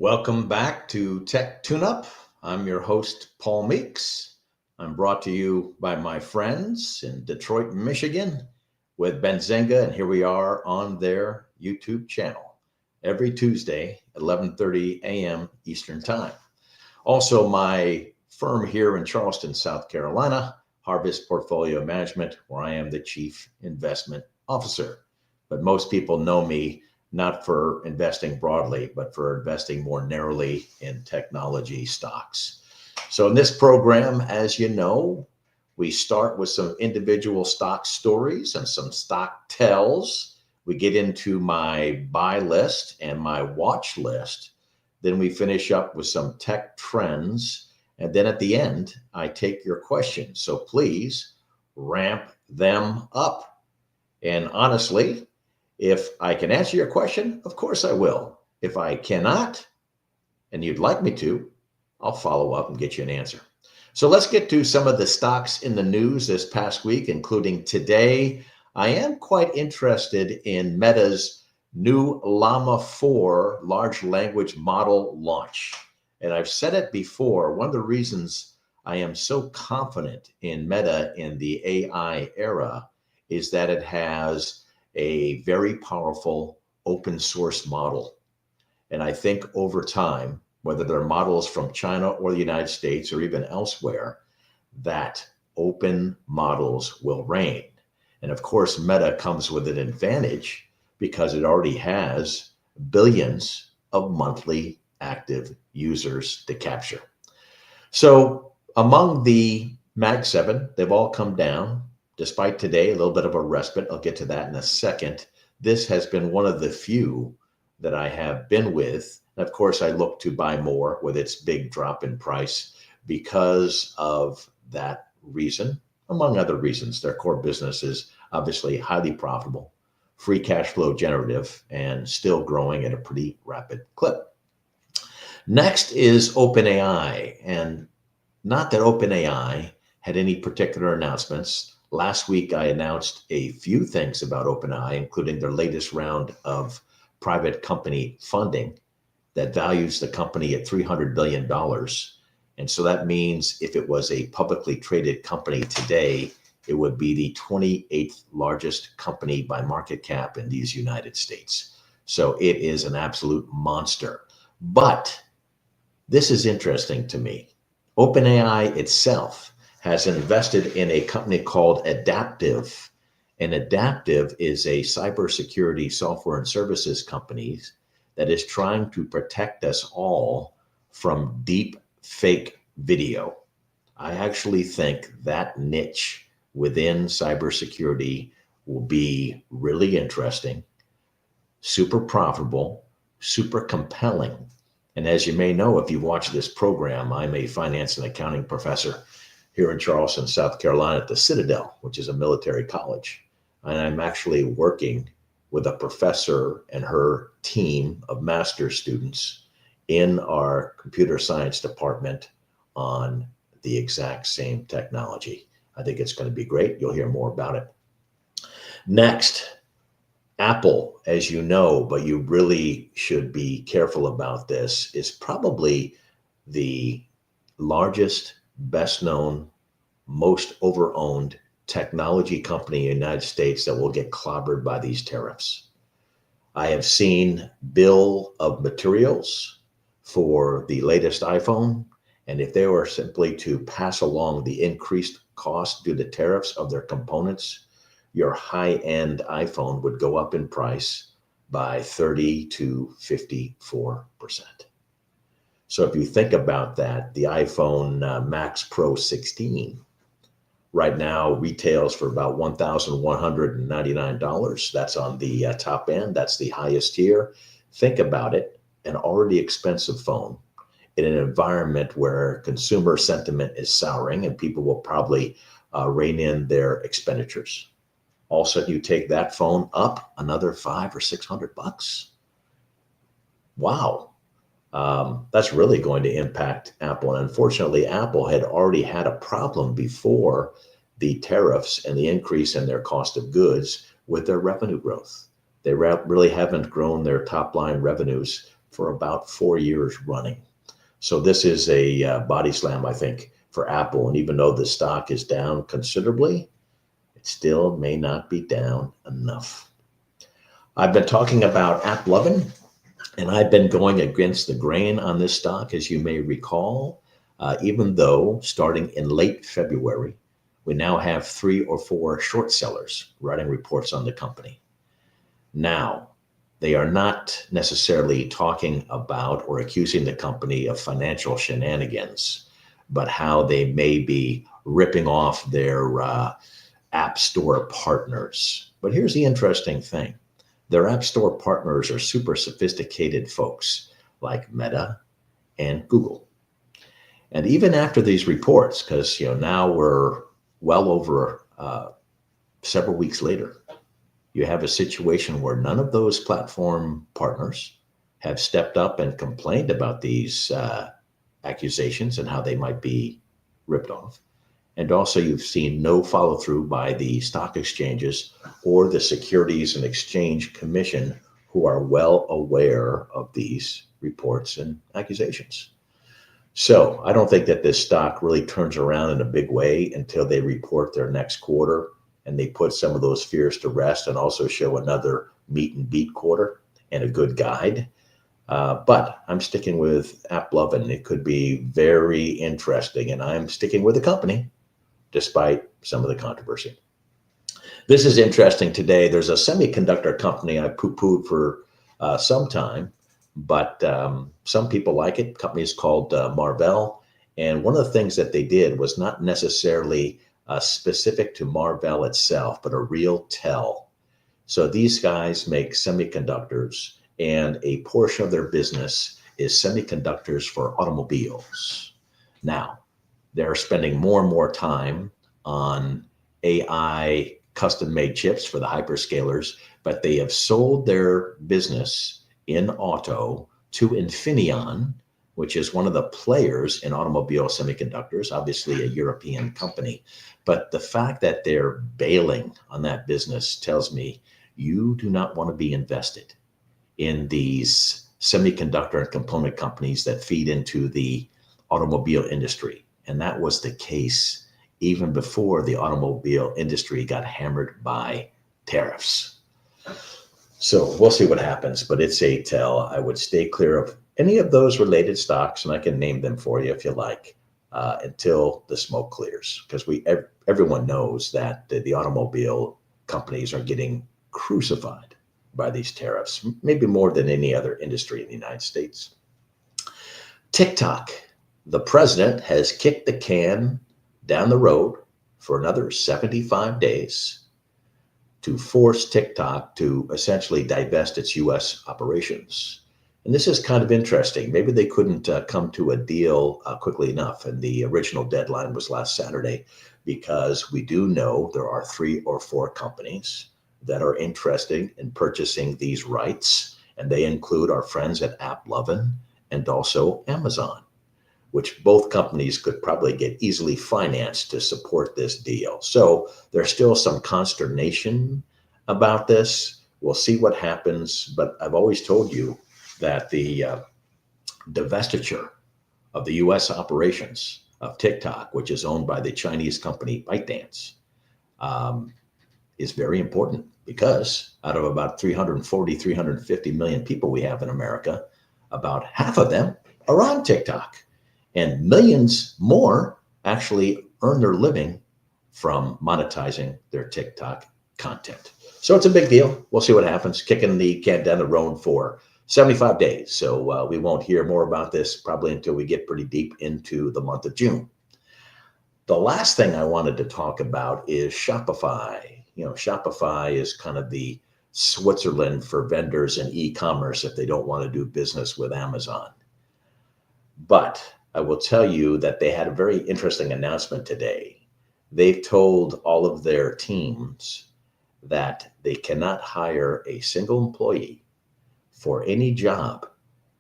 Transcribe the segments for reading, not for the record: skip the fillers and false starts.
Welcome back to Tech Tune-Up. I'm your host, Paul Meeks. I'm brought to you by my friends in Detroit, Michigan with Benzinga, and here we are on their YouTube channel every Tuesday, 11:30 a.m. Eastern Time. Also, my firm here in Charleston, South Carolina, Harvest Portfolio Management, where I am the Chief Investment Officer. But most people know me not for investing broadly, but for investing more narrowly in technology stocks. So in this program, as you know, we start with some individual stock stories and some stock tells. We get into my buy list and my watch list. Then we finish up with some tech trends. And then at the end, I take your questions. So please ramp them up. And honestly, if I can answer your question, of course I will. If I cannot, and you'd like me to, I'll follow up and get you an answer. So let's get to some of the stocks in the news this past week, including today. I am quite interested in Meta's new Llama 4 large language model launch. And I've said it before, one of the reasons I am so confident in Meta in the AI era is that it has a very powerful open source model. And I think over time, whether they're models from China or the United States or even elsewhere, that open models will reign. And of course, Meta comes with an advantage because it already has billions of monthly active users to capture. So among the Mag 7, they've all come down. Despite today, a little bit of a respite. I'll get to that in a second. This has been one of the few that I have been with. And of course, I look to buy more with its big drop in price because of that reason, among other reasons. Their core business is obviously highly profitable, free cash flow generative, and still growing at a pretty rapid clip. Next is OpenAI. And not that OpenAI had any particular announcements. Last week, I announced a few things about OpenAI, including their latest round of private company funding that values the company at $300 billion. And so that means if it was a publicly traded company today, it would be the 28th largest company by market cap in these United States. So it is an absolute monster. But this is interesting to me. OpenAI itself has invested in a company called Adaptive. And Adaptive is a cybersecurity software and services company that is trying to protect us all from deep fake video. I actually think that niche within cybersecurity will be really interesting, super profitable, super compelling. And as you may know, if you watch this program, I'm a finance and accounting professor here in Charleston, South Carolina at the Citadel, which is a military college. And I'm actually working with a professor and her team of master's students in our computer science department on the exact same technology. I think it's going to be great. You'll hear more about it. Next, Apple, as you know, but you really should be careful about this, is probably the largest, best known, most over-owned technology company in the United States that will get clobbered by these tariffs. I have seen bill of materials for the latest iPhone, and if they were simply to pass along the increased cost due to tariffs of their components, your high-end iPhone would go up in price by 30 to 54%. So if you think about that, the iPhone Max Pro 16 right now retails for about $1,199. That's on the top end. That's the highest tier. Think about it, an already expensive phone in an environment where consumer sentiment is souring and people will probably rein in their expenditures. Also, you take that phone up another $500 or $600. Wow. That's really going to impact Apple. And unfortunately, Apple had already had a problem before the tariffs and the increase in their cost of goods with their revenue growth. They really haven't grown their top line revenues for about 4 years running. So this is a body slam, I think, for Apple. And even though the stock is down considerably, it still may not be down enough. I've been talking about AppLovin, and I've been going against the grain on this stock, as you may recall, even though starting in late February, we now have 3 or 4 short sellers writing reports on the company. Now, they are not necessarily talking about or accusing the company of financial shenanigans, but how they may be ripping off their app store partners. But here's the interesting thing. Their app store partners are super sophisticated folks like Meta and Google. And even after these reports, because now we're well over several weeks later, you have a situation where none of those platform partners have stepped up and complained about these accusations and how they might be ripped off. And also you've seen no follow through by the stock exchanges or the Securities and Exchange Commission, who are well aware of these reports and accusations. So I don't think that this stock really turns around in a big way until they report their next quarter and they put some of those fears to rest and also show another meet and beat quarter and a good guide. But I'm sticking with AppLovin. It could be very interesting, and I'm sticking with the company despite some of the controversy. This is interesting today. There's a semiconductor company I poo-pooed for some time, but some people like it. The company is called Marvell. And one of the things that they did was not necessarily specific to Marvell itself, but a real tell. So these guys make semiconductors, and a portion of their business is semiconductors for automobiles. Now, they're spending more and more time on AI custom-made chips for the hyperscalers, but they have sold their business in auto to Infineon, which is one of the players in automobile semiconductors, obviously a European company. But the fact that they're bailing on that business tells me you do not want to be invested in these semiconductor and component companies that feed into the automobile industry. And that was the case even before the automobile industry got hammered by tariffs. So we'll see what happens, but it's a tell. I would stay clear of any of those related stocks, and I can name them for you if you like, until the smoke clears, because everyone knows that the automobile companies are getting crucified by these tariffs, maybe more than any other industry in the United States. TikTok, the president has kicked the can down the road for another 75 days to force TikTok to essentially divest its U.S. operations. And this is kind of interesting. Maybe they couldn't come to a deal quickly enough. And the original deadline was last Saturday, because we do know there are 3 or 4 companies that are interested in purchasing these rights. And they include our friends at AppLovin and also Amazon, which both companies could probably get easily financed to support this deal. So there's still some consternation about this. We'll see what happens, but I've always told you that the divestiture of the U.S. operations of TikTok, which is owned by the Chinese company ByteDance, is very important, because out of about 350 million people we have in America, about half of them are on TikTok. And millions more actually earn their living from monetizing their TikTok content. So it's a big deal. We'll see what happens. Kicking the can down the road for 75 days. So we won't hear more about this probably until we get pretty deep into the month of June. The last thing I wanted to talk about is Shopify. Shopify is kind of the Switzerland for vendors in e-commerce if they don't want to do business with Amazon. But I will tell you that they had a very interesting announcement today. They've told all of their teams that they cannot hire a single employee for any job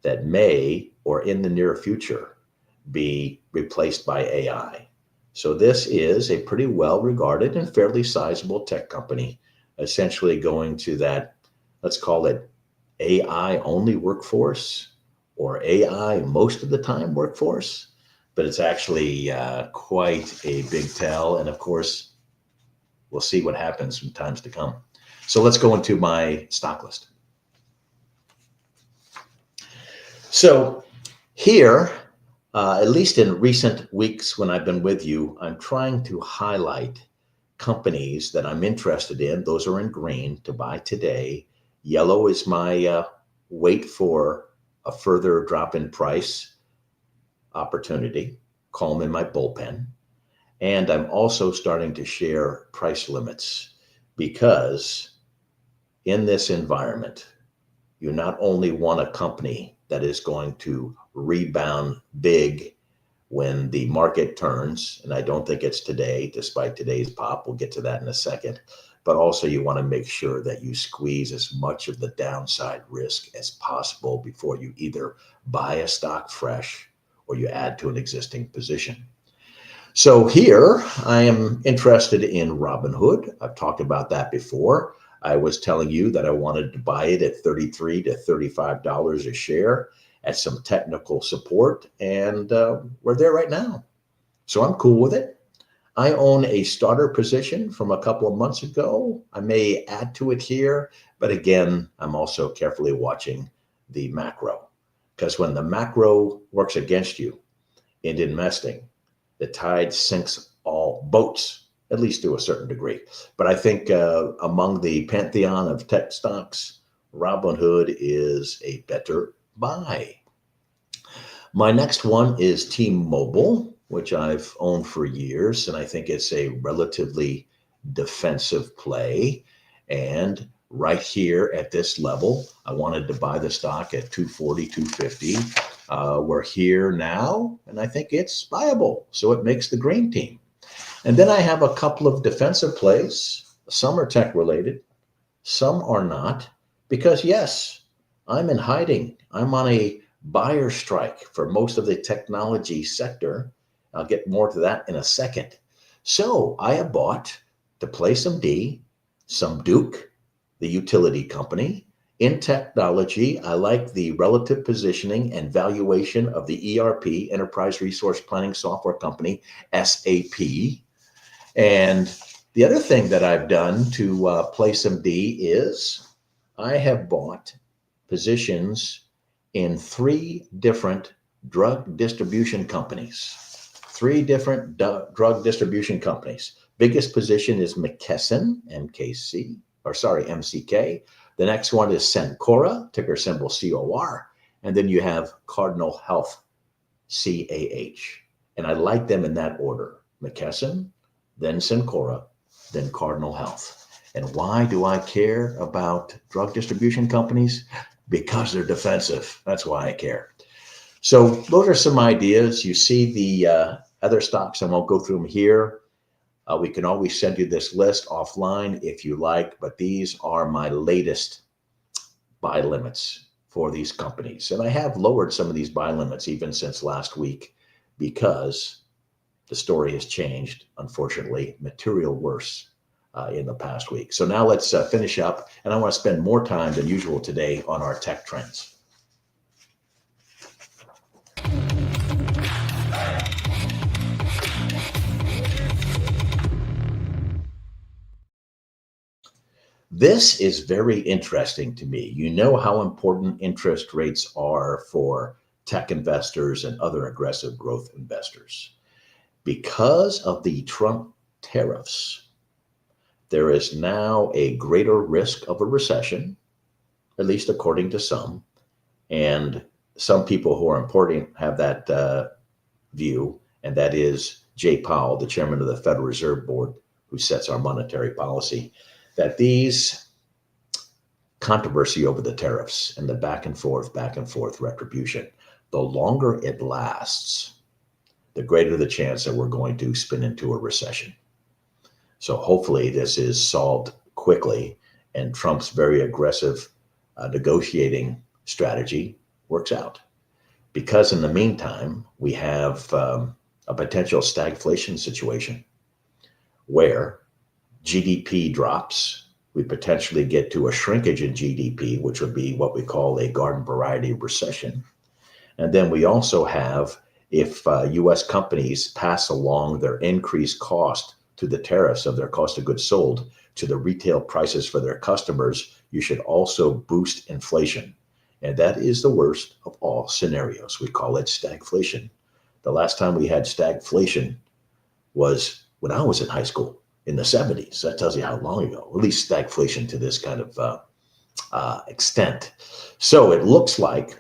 that may, or in the near future, be replaced by AI. So this is a pretty well-regarded and fairly sizable tech company, essentially going to that, let's call it AI-only workforce, or AI most of the time workforce, but it's actually quite a big tell. And of course, we'll see what happens in times to come. So let's go into my stock list. So here, at least in recent weeks when I've been with you, I'm trying to highlight companies that I'm interested in. Those are in green to buy today. Yellow is my wait for a further drop in price opportunity, call them in my bullpen. And I'm also starting to share price limits because in this environment, you not only want a company that is going to rebound big when the market turns, and I don't think it's today, despite today's pop, we'll get to that in a second, but also you want to make sure that you squeeze as much of the downside risk as possible before you either buy a stock fresh or you add to an existing position. So here I am interested in Robinhood. I've talked about that before. I was telling you that I wanted to buy it at $33 to $35 a share at some technical support, and we're there right now. So I'm cool with it. I own a starter position from a couple of months ago. I may add to it here, but again, I'm also carefully watching the macro, because when the macro works against you in investing, the tide sinks all boats, at least to a certain degree. But I think among the pantheon of tech stocks, Robinhood is a better buy. My next one is T-Mobile, which I've owned for years, and I think it's a relatively defensive play. And right here at this level, I wanted to buy the stock at 240, 250. We're here now, and I think it's viable. So it makes the green team. And then I have a couple of defensive plays. Some are tech related, some are not, because yes, I'm in hiding. I'm on a buyer strike for most of the technology sector. I'll get more to that in a second. So I have bought, to play some D, some Duke, the utility company. In technology, I like the relative positioning and valuation of the ERP, Enterprise Resource Planning Software Company, SAP. And the other thing that I've done to play some D is I have bought positions in 3 different drug distribution companies. 3 different drug distribution companies. Biggest position is McKesson, MCK. The next one is Cencora, ticker symbol COR. And then you have Cardinal Health, CAH. And I like them in that order. McKesson, then Cencora, then Cardinal Health. And why do I care about drug distribution companies? Because they're defensive. That's why I care. So those are some ideas. You see the other stocks. I won't go through them here. We can always send you this list offline if you like, but these are my latest buy limits for these companies. And I have lowered some of these buy limits even since last week because the story has changed, unfortunately, material worse in the past week. So now let's finish up. And I want to spend more time than usual today on our tech trends. This is very interesting to me. You know how important interest rates are for tech investors and other aggressive growth investors. Because of the Trump tariffs, there is now a greater risk of a recession, at least according to some. And some people who are important have that view, and that is Jay Powell, the chairman of the Federal Reserve Board, who sets our monetary policy, that these controversy over the tariffs and the back and forth retribution, the longer it lasts, the greater the chance that we're going to spin into a recession. So hopefully this is solved quickly and Trump's very aggressive negotiating strategy works out. Because in the meantime, we have a potential stagflation situation where GDP drops, we potentially get to a shrinkage in GDP, which would be what we call a garden variety recession. And then we also have, if U.S. companies pass along their increased cost to the tariffs of their cost of goods sold to the retail prices for their customers, you should also boost inflation. And that is the worst of all scenarios. We call it stagflation. The last time we had stagflation was when I was in high school in the 70s. That tells you how long ago, at least stagflation to this kind of extent. So it looks like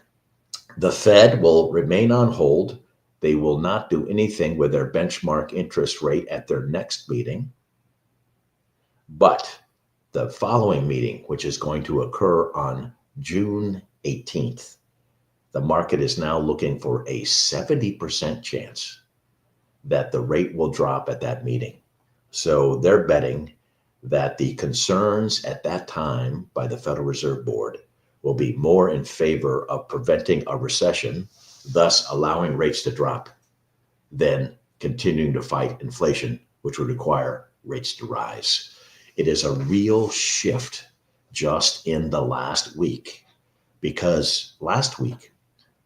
the Fed will remain on hold. They will not do anything with their benchmark interest rate at their next meeting. But the following meeting, which is going to occur on June 18th, the market is now looking for a 70% chance that the rate will drop at that meeting. So they're betting that the concerns at that time by the Federal Reserve Board will be more in favor of preventing a recession, thus allowing rates to drop, than continuing to fight inflation, which would require rates to rise. It is a real shift just in the last week, because last week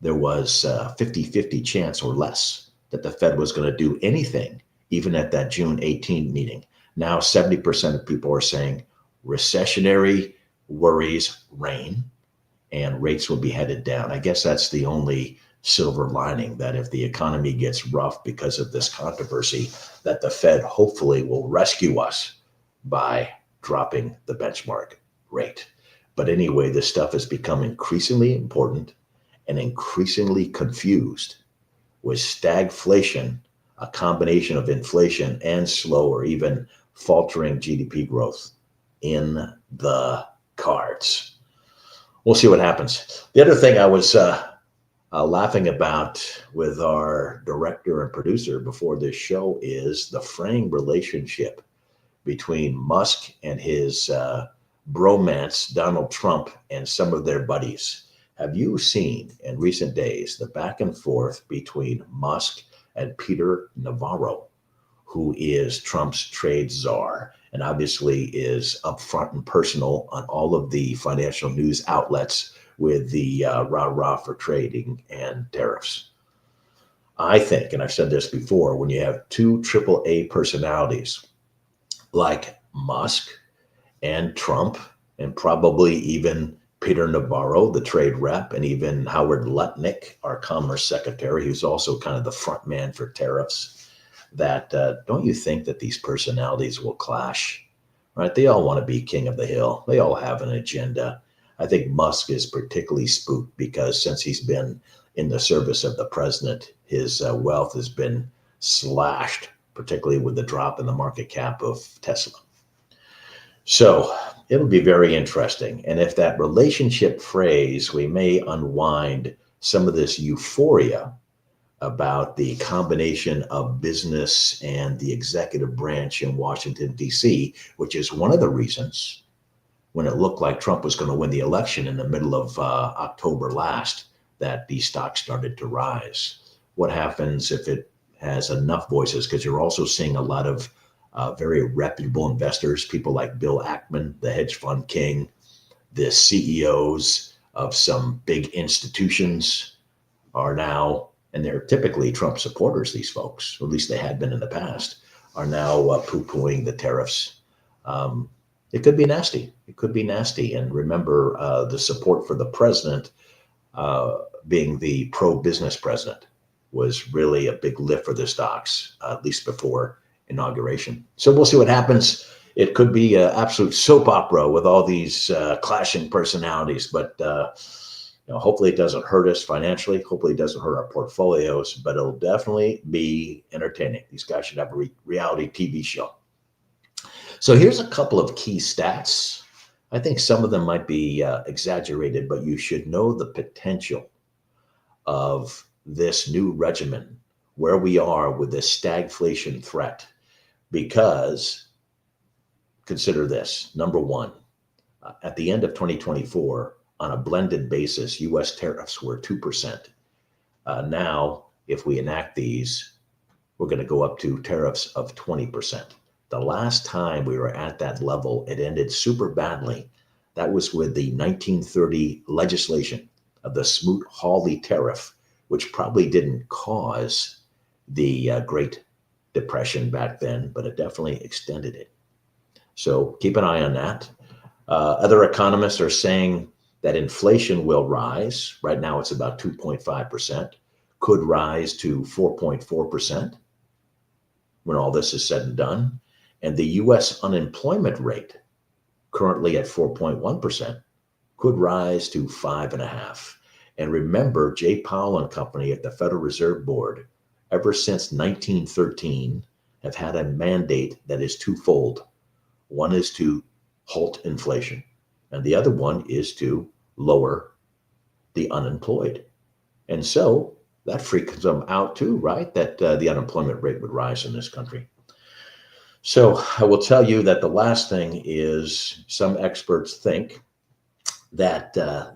there was a 50-50 chance or less that the Fed was going to do anything, even at that June 18 meeting. Now 70% of people are saying recessionary worries reign and rates will be headed down. I guess that's the only silver lining, that if the economy gets rough because of this controversy, that the Fed hopefully will rescue us by dropping the benchmark rate. But anyway, this stuff has become increasingly important and increasingly confused with stagflation, a combination of inflation and slow or even faltering GDP growth in the cards. We'll see what happens. The other thing I was laughing about with our director and producer before this show is the fraying relationship between Musk and his bromance, Donald Trump, and some of their buddies. Have you seen in recent days the back and forth between Musk and Peter Navarro, who is Trump's trade czar and obviously is upfront and personal on all of the financial news outlets with the rah-rah for trading and tariffs? I think, and I've said this before, when you have two AAA personalities like Musk and Trump, and probably even Peter Navarro, the trade rep, and even Howard Lutnick, our commerce secretary, who's also kind of the front man for tariffs, that don't you think that these personalities will clash, right? They all want to be king of the hill. They all have an agenda. I think Musk is particularly spooked because since he's been in the service of the president, his wealth has been slashed, particularly with the drop in the market cap of Tesla. So it'll be very interesting. And if that relationship phrase, we may unwind some of this euphoria about the combination of business and the executive branch in Washington, D.C., which is one of the reasons when it looked like Trump was going to win the election in the middle of October last, that the stock started to rise. What happens if it has enough voices? Because you're also seeing a lot of very reputable investors, people like Bill Ackman, the hedge fund king, the CEOs of some big institutions are now, and they're typically Trump supporters, these folks, or at least they had been in the past, are now poo-pooing the tariffs. It could be nasty. It could be nasty. And remember, the support for the president, being the pro-business president, was really a big lift for the stocks, at least before inauguration. So we'll see what happens. It could be an absolute soap opera with all these clashing personalities, but hopefully it doesn't hurt us financially. Hopefully it doesn't hurt our portfolios, but it'll definitely be entertaining. These guys should have a reality TV show. So here's a couple of key stats. I think some of them might be exaggerated, but you should know the potential of this new regimen, where we are with this stagflation threat. Because consider this, number one, at the end of 2024, on a blended basis, U.S. tariffs were 2%. Now, if we enact these, we're going to go up to tariffs of 20%. The last time we were at that level, it ended super badly. That was with the 1930 legislation of the Smoot-Hawley tariff, which probably didn't cause the Great Depression back then, but it definitely extended it. So keep an eye on that. Other economists are saying that inflation will rise. Right now it's about 2.5%, could rise to 4.4% when all this is said and done. And the US unemployment rate, currently at 4.1%, could rise to 5.5%. And remember, Jay Powell and company at the Federal Reserve Board, ever since 1913, have had a mandate that is twofold. One is to halt inflation, and the other one is to lower the unemployed. And so that freaks them out too, right? That the unemployment rate would rise in this country. So I will tell you that the last thing is some experts think that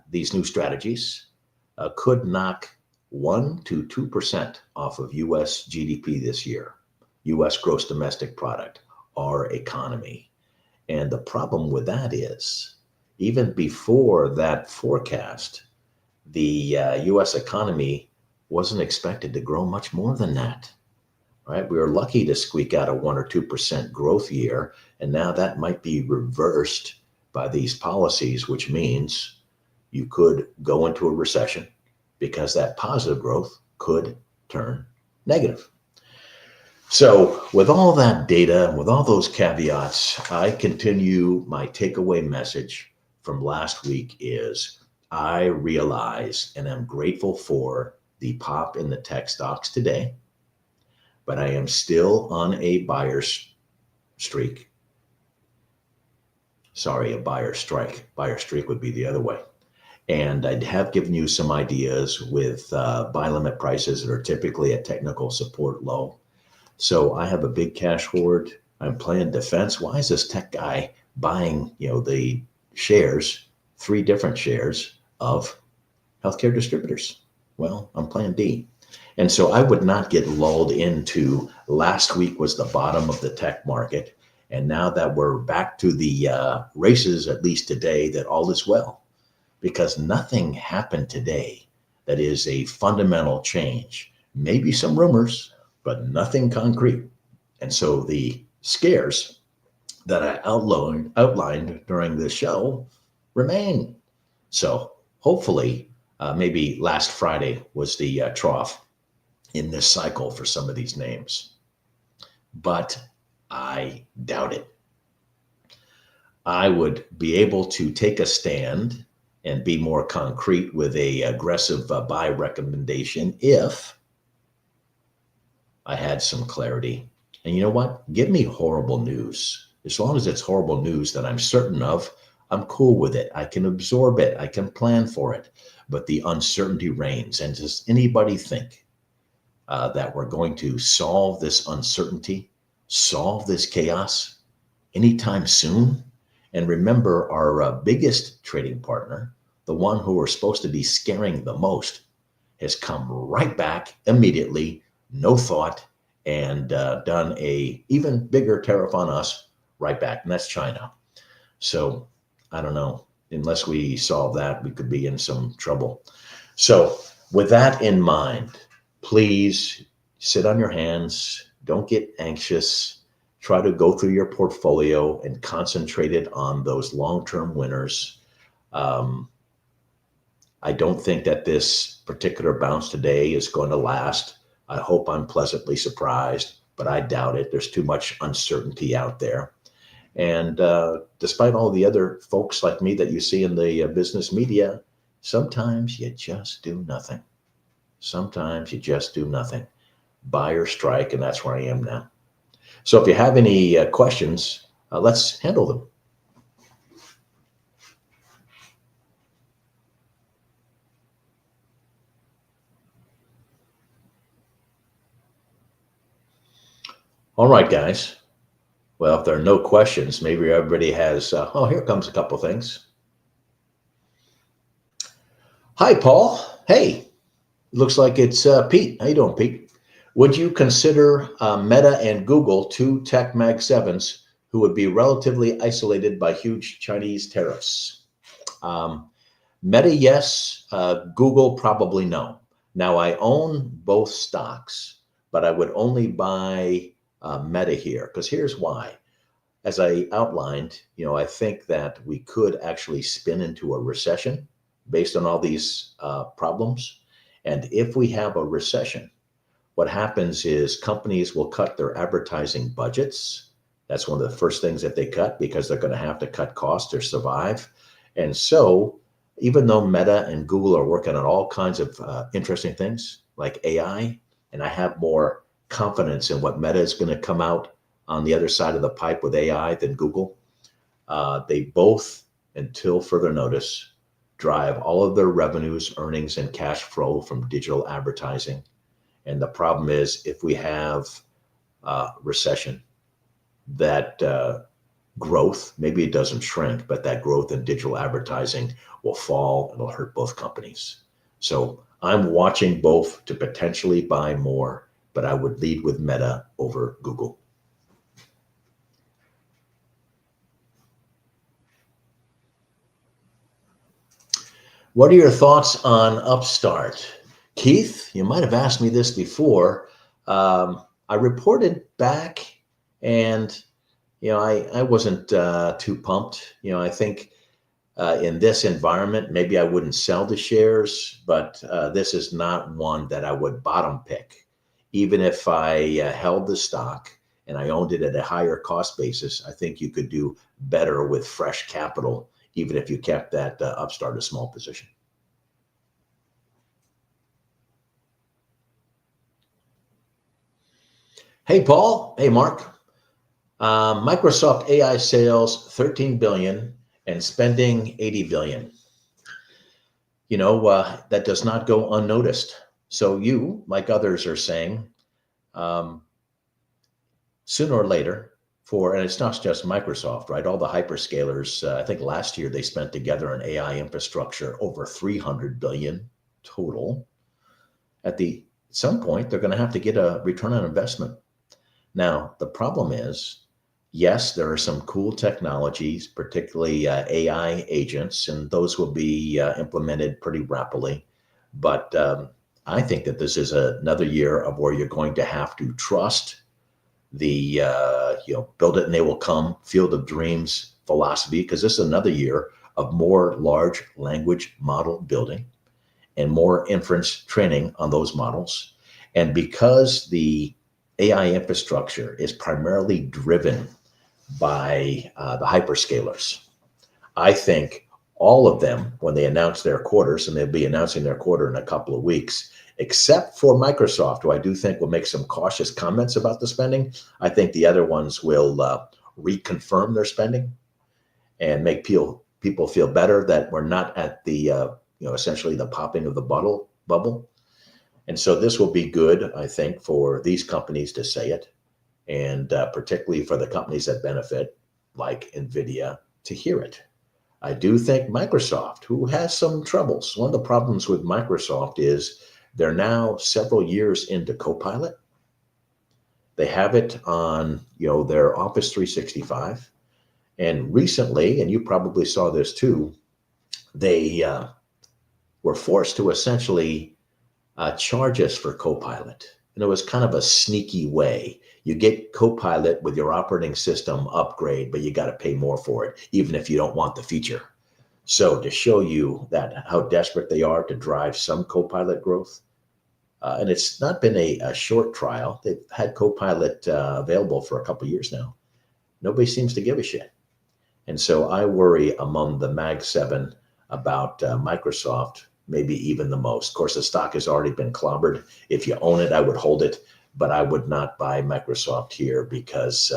these new strategies could knock 1 to 2% off of U.S. GDP this year, U.S. gross domestic product, our economy. And the problem with that is, even before that forecast, the U.S. economy wasn't expected to grow much more than that, right? We were lucky to squeak out a 1 or 2% growth year, and now that might be reversed by these policies, which means you could go into a recession because that positive growth could turn negative. So with all that data, with all those caveats, I continue my takeaway message from last week is I realize and am grateful for the pop in the tech stocks today, but I am still on a buyer's streak. Sorry, a buyer strike. Buyer streak would be the other way. And I have given you some ideas with buy limit prices that are typically at technical support low. So I have a big cash hoard. I'm playing defense. Why is this tech guy buying, the shares, 3 different shares of healthcare distributors? Well, I'm playing D. And so I would not get lulled into last week was the bottom of the tech market. And now that we're back to the races, at least today, that all is well. Because nothing happened today that is a fundamental change. Maybe some rumors, but nothing concrete. And so the scares that I outlined during this show remain. So hopefully, maybe last Friday was the trough in this cycle for some of these names. But I doubt it. I would be able to take a stand and be more concrete with a aggressive buy recommendation if I had some clarity. And you know what? Give me horrible news. As long as it's horrible news that I'm certain of, I'm cool with it. I can absorb it. I can plan for it. But the uncertainty reigns. And does anybody think that we're going to solve this uncertainty, solve this chaos anytime soon? And remember, our biggest trading partner, the one who we're supposed to be scaring the most, has come right back immediately, no thought, and done a even bigger tariff on us right back, and that's China. So I don't know, unless we solve that, we could be in some trouble. So with that in mind, please sit on your hands, don't get anxious, try to go through your portfolio and concentrate it on those long-term winners. I don't think that this particular bounce today is going to last. I hope I'm pleasantly surprised, but I doubt it. There's too much uncertainty out there. And despite all the other folks like me that you see in the business media, sometimes you just do nothing. Sometimes you just do nothing. Buy or strike, and that's where I am now. So if you have any questions, let's handle them. All right, guys. Well, if there are no questions, maybe everybody has, here comes a couple things. Hi, Paul. Hey, looks like it's Pete. How you doing, Pete? Would you consider Meta and Google 2 Tech Mag 7s who would be relatively isolated by huge Chinese tariffs? Meta, yes. Google, probably no. Now, I own both stocks, but I would only buy Meta here, because here's why. As I outlined, I think that we could actually spin into a recession based on all these problems. And if we have a recession, what happens is companies will cut their advertising budgets. That's one of the first things that they cut, because they're going to have to cut costs to survive. And so, even though Meta and Google are working on all kinds of interesting things like AI, and I have more confidence in what Meta is going to come out on the other side of the pipe with AI than Google, they both, until further notice, drive all of their revenues, earnings, and cash flow from digital advertising. And the problem is, if we have recession, that growth, maybe it doesn't shrink, but that growth in digital advertising will fall. It'll hurt both companies. So I'm watching both to potentially buy more, but I would lead with Meta over Google. What are your thoughts on Upstart? Keith, you might have asked me this before. I reported back, and I wasn't too pumped. I think in this environment, maybe I wouldn't sell the shares, but this is not one that I would bottom pick. Even if I held the stock and I owned it at a higher cost basis, I think you could do better with fresh capital, even if you kept that Upstart a small position. Hey, Paul. Hey, Mark. Microsoft AI sales 13 billion and spending 80 billion. That does not go unnoticed. So you, like others, are saying sooner or later, and it's not just Microsoft, right? All the hyperscalers, I think last year they spent together on AI infrastructure over 300 billion total. At some point, they're going to have to get a return on investment. Now, the problem is, yes, there are some cool technologies, particularly AI agents, and those will be implemented pretty rapidly. But I think that this is another year of where you're going to have to trust the, build it and they will come, field of dreams philosophy, because this is another year of more large language model building and more inference training on those models. And because the AI infrastructure is primarily driven by the hyperscalers, I think all of them, when they announce their quarters, and they'll be announcing their quarter in a couple of weeks, except for Microsoft, who I do think will make some cautious comments about the spending, I think the other ones will reconfirm their spending and make people feel better that we're not at the, essentially the popping of the bubble. And so this will be good, I think, for these companies to say it, and particularly for the companies that benefit, like Nvidia, to hear it. I do think Microsoft, who has some troubles, one of the problems with Microsoft is they're now several years into Copilot. They have it on, their Office 365. And recently, and you probably saw this too, they were forced to essentially charge us for Copilot. And it was kind of a sneaky way. You get Copilot with your operating system upgrade, but you got to pay more for it, even if you don't want the feature. So to show you that how desperate they are to drive some Copilot growth, and it's not been a short trial. They've had Copilot available for a couple of years now. Nobody seems to give a shit. And so I worry among the Mag 7 about Microsoft, maybe even the most. Of course, the stock has already been clobbered. If you own it, I would hold it, but I would not buy Microsoft here because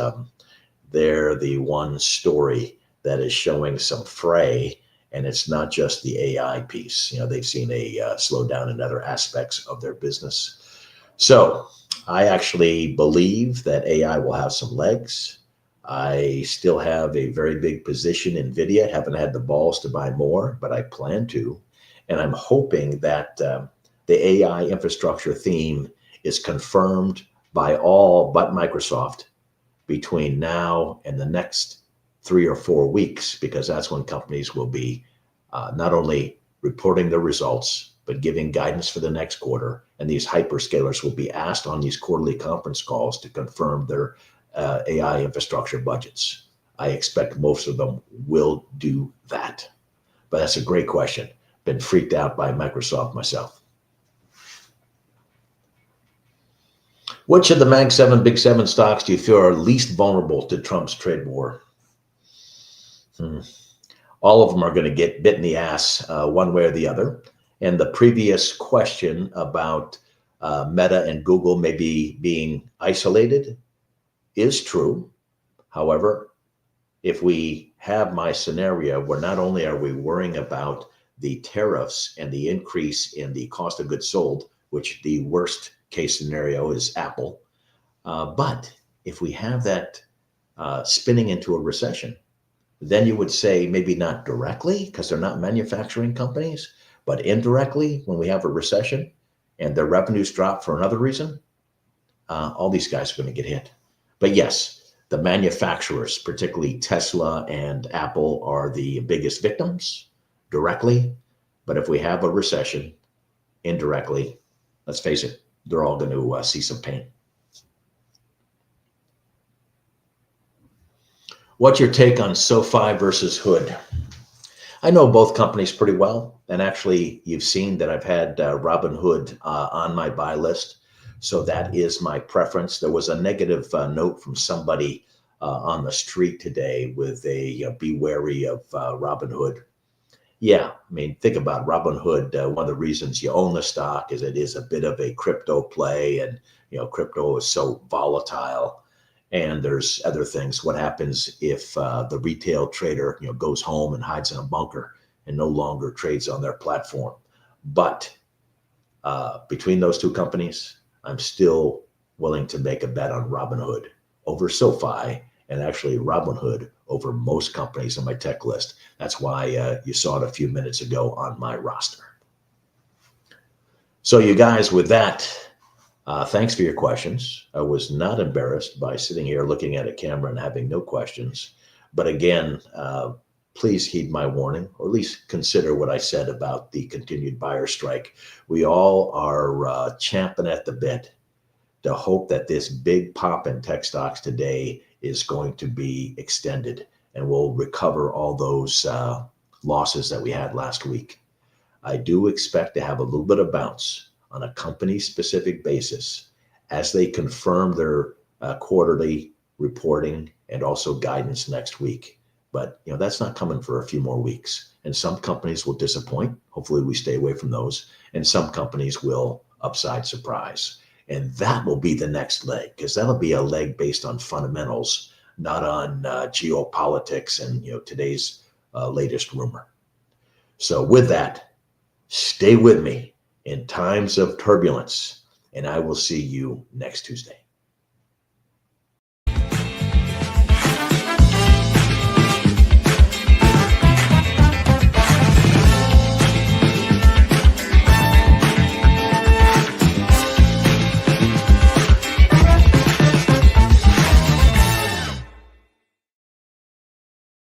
they're the one story that is showing some fray, and it's not just the AI piece. They've seen a slowdown in other aspects of their business. So I actually believe that AI will have some legs. I still have a very big position in Nvidia. Haven't had the balls to buy more, but I plan to. And I'm hoping that the AI infrastructure theme is confirmed by all but Microsoft between now and the next 3 or 4 weeks, because that's when companies will be not only reporting their results, but giving guidance for the next quarter. And these hyperscalers will be asked on these quarterly conference calls to confirm their AI infrastructure budgets. I expect most of them will do that. But that's a great question. Been freaked out by Microsoft myself. Which of the Mag 7 Big 7 stocks do you feel are least vulnerable to Trump's trade war? All of them are going to get bit in the ass one way or the other. And the previous question about Meta and Google maybe being isolated is true. However, if we have my scenario where not only are we worrying about the tariffs and the increase in the cost of goods sold, which the worst case scenario is Apple, but if we have that spinning into a recession, then you would say maybe not directly because they're not manufacturing companies, but indirectly when we have a recession and their revenues drop for another reason, all these guys are going to get hit. But yes, the manufacturers, particularly Tesla and Apple, are the biggest victims directly. But if we have a recession indirectly, let's face it, they're all going to see some pain. What's your take on SoFi versus Hood? I know both companies pretty well. And actually, you've seen that I've had Robinhood on my buy list. So that is my preference. There was a negative note from somebody on the street today with a be wary of Robinhood. Yeah, I mean, think about Robinhood. One of the reasons you own the stock is it is a bit of a crypto play, and crypto is so volatile. And there's other things. What happens if the retail trader goes home and hides in a bunker and no longer trades on their platform? But between those two companies, I'm still willing to make a bet on Robinhood over SoFi, and actually Robinhood over most companies on my tech list. That's why you saw it a few minutes ago on my roster. So you guys, with that, thanks for your questions. I was not embarrassed by sitting here looking at a camera and having no questions. But again, please heed my warning, or at least consider what I said about the continued buyer strike. We all are champing at the bit to hope that this big pop in tech stocks today is going to be extended and we'll recover all those losses that we had last week. I do expect to have a little bit of bounce on a company-specific basis as they confirm their quarterly reporting and also guidance next week. But that's not coming for a few more weeks. And some companies will disappoint. Hopefully we stay away from those. And some companies will upside surprise. And that will be the next leg, because that'll be a leg based on fundamentals, not on geopolitics and today's latest rumor. So with that, stay with me in times of turbulence, and I will see you next Tuesday.